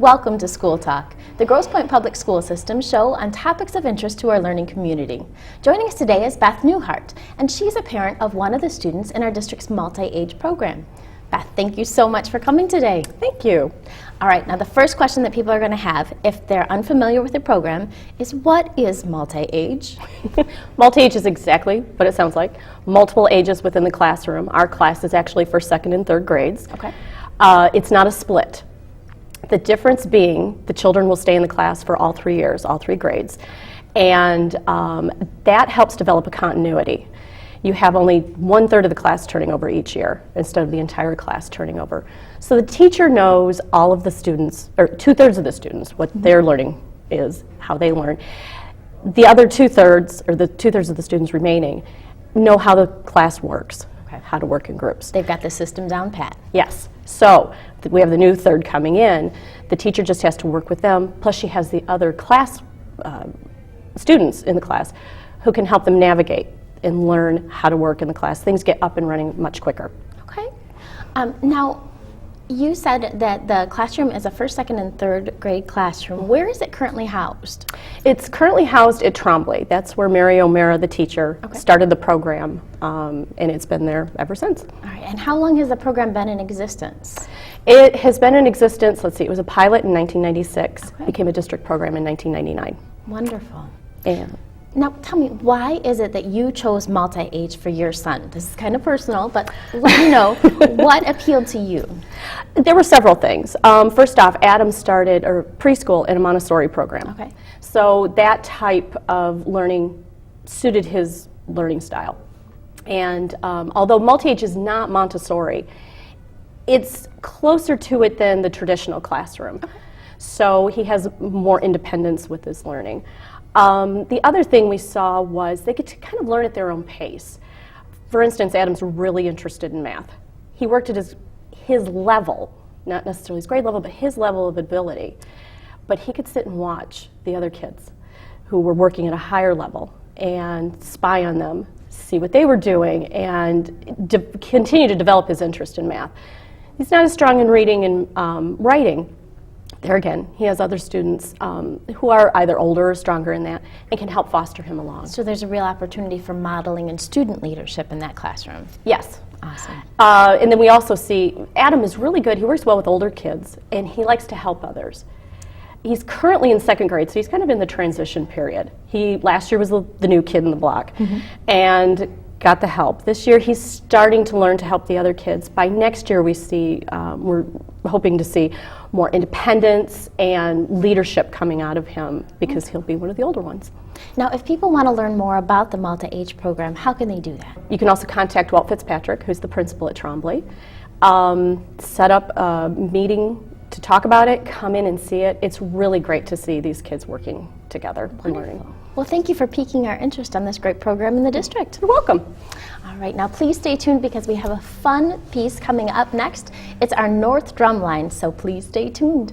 Welcome to School Talk, the Grosse Pointe Public School System show on topics of interest to our learning community. Joining us today is Beth Newhart, and she's a parent of one of the students in our district's multi-age program. Beth, thank you so much for coming today. Thank you. All right, now the first question that people are going to have, if they're unfamiliar with the program, is what is multi-age? Multi-age is exactly what it sounds like. Multiple ages within the classroom. Our class is actually for second and third grades. Okay. It's not a split. The difference being the children will stay in the class for all 3 years, all 3 grades. And that helps develop a continuity. You have only 1/3 of the class turning over each year instead of the entire class turning over. So the teacher knows all of the students, or 2/3 of the students, what their learning is, how they learn. The other 2/3, or the 2/3 of the students remaining, know how the class works, how to work in groups. They've got the system down pat. Yes. So we have the new third coming in. The teacher just has to work with them, plus she has the other class students in the class who can help them navigate and learn how to work in the class. Things get up and running much quicker. Okay. Now, you said that the classroom is a first, second, and third grade classroom. Where is it currently housed? It's currently housed at Trombley. That's where Mary O'Mara, the teacher, started the program, and it's been there ever since. All right, and how long has the program been in existence? It has been in existence, let's see, it was a pilot in 1996, became a district program in 1999. Wonderful. And now, tell me, why is it that you chose multi-age for your son? This is kind of personal, but let me know, what appealed to you? There were several things. First off, Adam started preschool in a Montessori program. Okay. So that type of learning suited his learning style. And although multi-age is not Montessori, it's closer to it than the traditional classroom. Okay. So he has more independence with his learning. The other thing we saw was they get to kind of learn at their own pace. For instance, Adam's really interested in math. He worked at his level, not necessarily his grade level, but his level of ability. But he could sit and watch the other kids who were working at a higher level and spy on them, see what they were doing, and continue to develop his interest in math. He's not as strong in reading and writing. There again, he has other students who are either older or stronger in that and can help foster him along. So there's a real opportunity for modeling and student leadership in that classroom. Yes. Awesome. And then we also see Adam is really good. He works well with older kids, and he likes to help others. He's currently in second grade, so he's kind of in the transition period. Last year was the new kid in the block, and got the help. This year he's starting to learn to help the other kids. By next year we're hoping to see more independence and leadership coming out of him because he'll be one of the older ones. Now, if people want to learn more about the multi-age program, how can they do that? You can also contact Walt Fitzpatrick, who's the principal at Trombley. Set up a meeting to talk about it, come in and see it. It's really great to see these kids working together and learning. Well, thank you for piquing our interest on this great program in the district. You're welcome. All right, now please stay tuned because we have a fun piece coming up next. It's our North Drumline, so please stay tuned.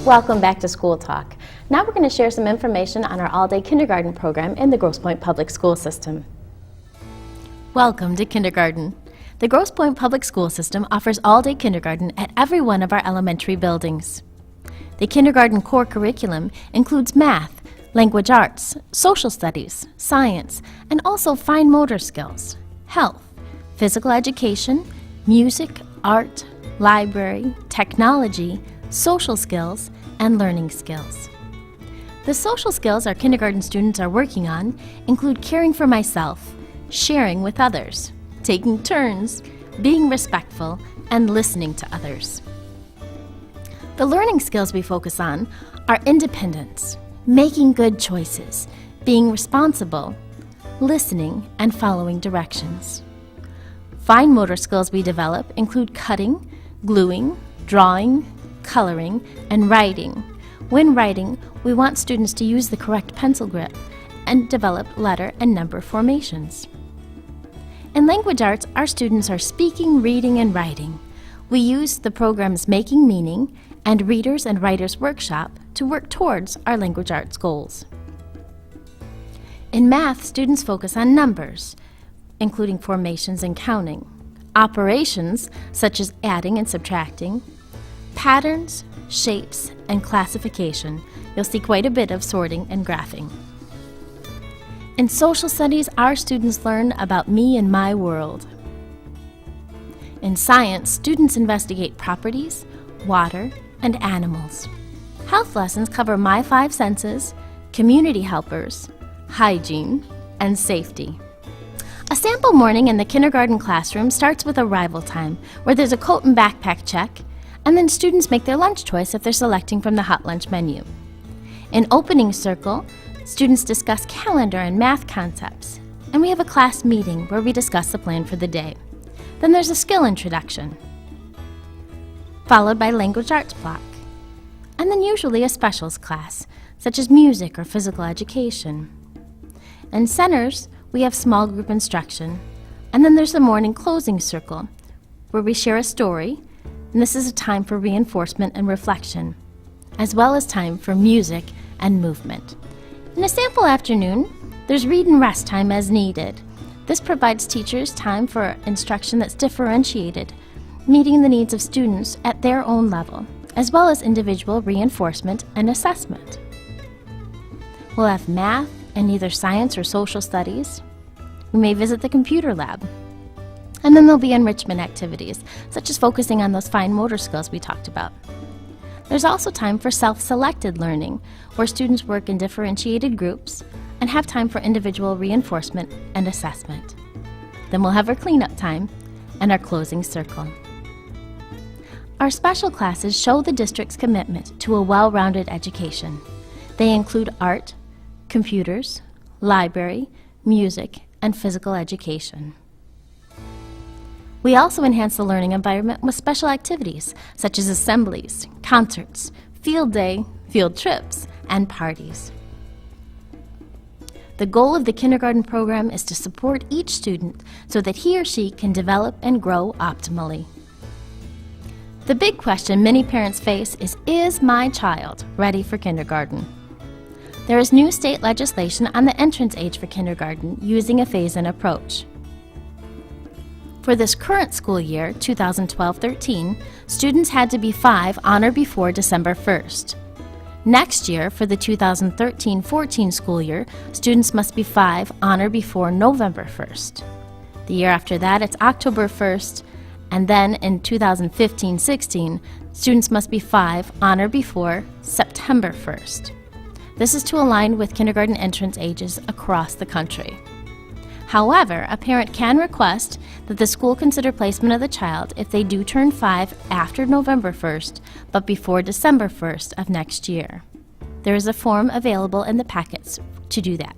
Welcome back to School Talk. Now we're going to share some information on our all-day kindergarten program in the Grosse Pointe Public School System. Welcome to kindergarten. The Grosse Pointe Public School System offers all-day kindergarten at every one of our elementary buildings. The kindergarten core curriculum includes math, language arts, social studies, science, and also fine motor skills, health, physical education, music, art, library, technology, social skills, and learning skills. The social skills our kindergarten students are working on include caring for myself, sharing with others, taking turns, being respectful, and listening to others. The learning skills we focus on are independence, making good choices, being responsible, listening, and following directions. Fine motor skills we develop include cutting, gluing, drawing, coloring, and writing. When writing, we want students to use the correct pencil grip and develop letter and number formations. In language arts, our students are speaking, reading, and writing. We use the programs Making Meaning and Readers and Writers Workshop to work towards our language arts goals. In math, students focus on numbers, including formations and counting, operations such as adding and subtracting, patterns, shapes, and classification. You'll see quite a bit of sorting and graphing. In social studies, our students learn about me and my world. In science, students investigate properties, water, and animals. Health lessons cover my 5 senses, community helpers, hygiene, and safety. A sample morning in the kindergarten classroom starts with arrival time, where there's a coat and backpack check, and then students make their lunch choice if they're selecting from the hot lunch menu. In opening circle, students discuss calendar and math concepts, and we have a class meeting where we discuss the plan for the day. Then there's a skill introduction, followed by language arts block, and then usually a specials class, such as music or physical education. In centers, we have small group instruction, and then there's the morning closing circle, where we share a story, and this is a time for reinforcement and reflection, as well as time for music and movement. In a sample afternoon, there's read and rest time as needed. This provides teachers time for instruction that's differentiated, meeting the needs of students at their own level, as well as individual reinforcement and assessment. We'll have math and either science or social studies. We may visit the computer lab. And then there'll be enrichment activities, such as focusing on those fine motor skills we talked about. There's also time for self-selected learning, where students work in differentiated groups and have time for individual reinforcement and assessment. Then we'll have our cleanup time and our closing circle. Our special classes show the district's commitment to a well-rounded education. They include art, computers, library, music, and physical education. We also enhance the learning environment with special activities such as assemblies, concerts, field day, field trips, and parties. The goal of the kindergarten program is to support each student so that he or she can develop and grow optimally. The big question many parents face is my child ready for kindergarten? There is new state legislation on the entrance age for kindergarten using a phase-in approach. For this current school year, 2012-13, students had to be 5 on or before December 1st. Next year, for the 2013-14 school year, students must be 5 on or before November 1st. The year after that, it's October 1st, and then in 2015-16, students must be 5 on or before September 1st. This is to align with kindergarten entrance ages across the country. However, a parent can request that the school consider placement of the child if they do turn 5 after November 1st, but before December 1st of next year. There is a form available in the packets to do that.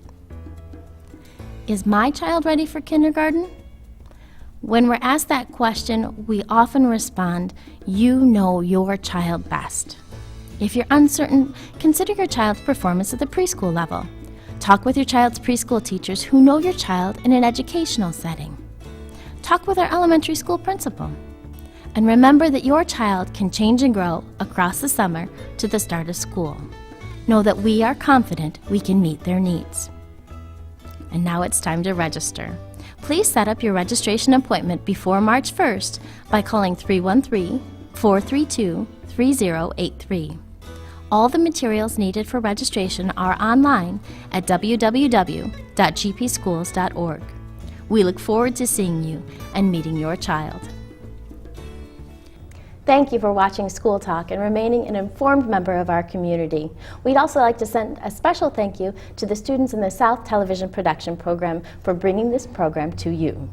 Is my child ready for kindergarten? When we're asked that question, we often respond, you know your child best. If you're uncertain, consider your child's performance at the preschool level. Talk with your child's preschool teachers who know your child in an educational setting. Talk with our elementary school principal. And remember that your child can change and grow across the summer to the start of school. Know that we are confident we can meet their needs. And now it's time to register. Please set up your registration appointment before March 1st by calling 313-432-3083. All the materials needed for registration are online at www.gpschools.org. We look forward to seeing you and meeting your child. Thank you for watching School Talk and remaining an informed member of our community. We'd also like to send a special thank you to the students in the South Television Production Program for bringing this program to you.